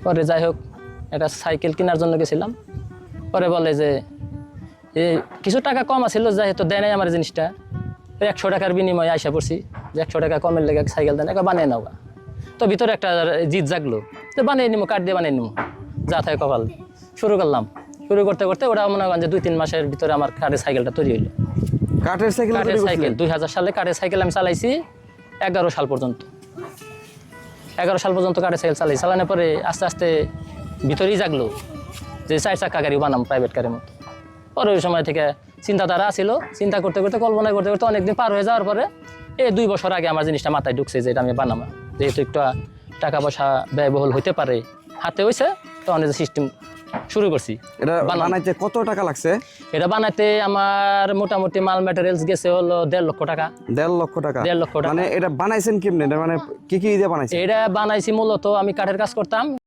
পরে যাই হোক একটা সাইকেল কেনার জন্য গেছিলাম, পরে বলে যে কিছু টাকা কম আছিল, যাই তো দেয় নাই আমার জিনিসটা, 100 টাকার বিনিময়ে আইসা পড়ছি যে 100 টাকা কমের লেগে সাইকেল দেন, একবার বানিয়ে নাও। তো ভিতরে একটা জিদ জাগলো, তো বানিয়ে নিবো, কাঠ দিয়ে বানিয়ে নিবো, যা থাকে কপাল। শুরু করলাম, শুরু করতে করতে ওরা মনে করেন যে 2-3 মাসের ভিতরে আমার কাঠের সাইকেলটা তৈরি হইলো। কাঠের সাইকেল? কাঠের সাইকেল 2000 সালে কাঠের সাইকেল আমি চালাইছি 11 সাল পর্যন্ত। 11 সাল পর্যন্ত কাঠের সাইকেল চালানোর পরে আস্তে আস্তে ভিতরেই জাগলো যে 4 চাকা গাড়ি বানাম প্রাইভেট কারের মতো। পরে ওই সময় থেকে চিন্তাধারা ছিল, চিন্তা করতে করতে কল্পনা করতে করতে অনেকদিন পার হয়ে যাওয়ার পরে 2 বছর আগে আমার জিনিসটা মাথায় ঢুকছে যে এটা আমি বানাবো, যেহেতু একটু টাকা পয়সা ব্যয়বহুল হতে পারে, হাতে হয়েছে তো অনেক সিস্টেম শুরু করছি। এটা বানাইতে কত টাকা লাগছে? এটা বানাইতে আমার মোটামুটি মাল ম্যাটেরিয়ালস গেছে হলো 1.5 লক্ষ টাকা। 1.5 লক্ষ টাকা? 1.5 লক্ষ টাকা। মানে এটা বানাইছেন কেমনে? মানে কি কি দিয়ে বানাইছেন? এটা বানাইছি মূলত আমি কাঠের কাজ করতাম,